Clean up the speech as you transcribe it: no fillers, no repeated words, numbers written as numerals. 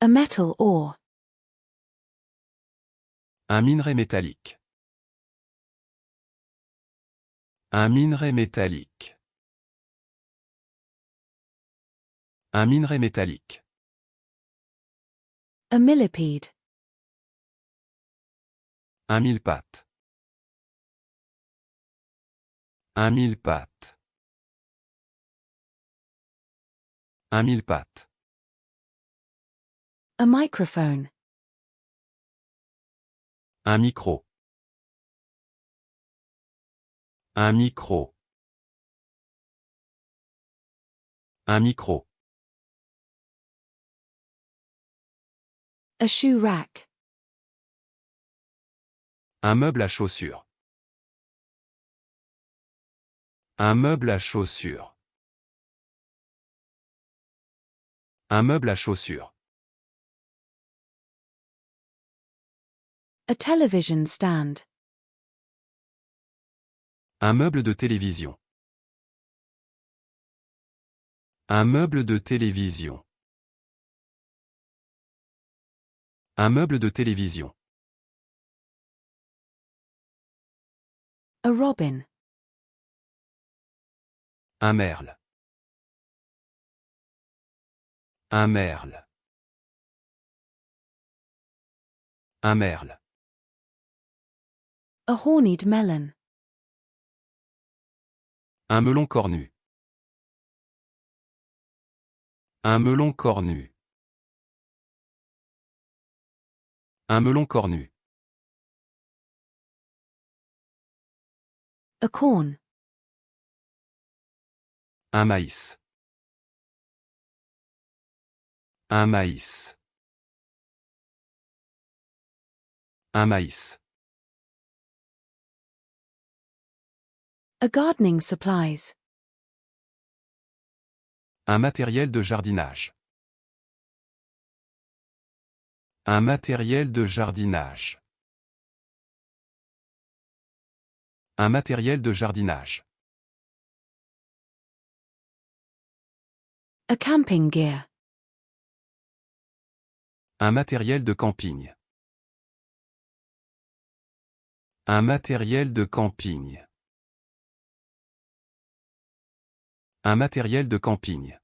A metal ore. Un minerai métallique. Un minerai métallique. Un minerai métallique. A millipede. Un mille-pattes. Un mille-pattes. Un mille-pattes. A microphone. Un micro. Un micro. Un micro. A shoe rack. Un meuble à chaussures. Un meuble à chaussures. Un meuble à chaussures. A television stand. Un meuble de télévision. Un meuble de télévision. Un meuble de télévision. A robin. Un merle. Un merle. Un merle. A horned melon. Un melon cornu. Un melon cornu. Un melon cornu. A corn. Un maïs. Un maïs. Un maïs. A gardening supplies. Un matériel de jardinage. Un matériel de jardinage. Un matériel de jardinage. A camping gear. Un matériel de camping. Un matériel de camping. Un matériel de camping.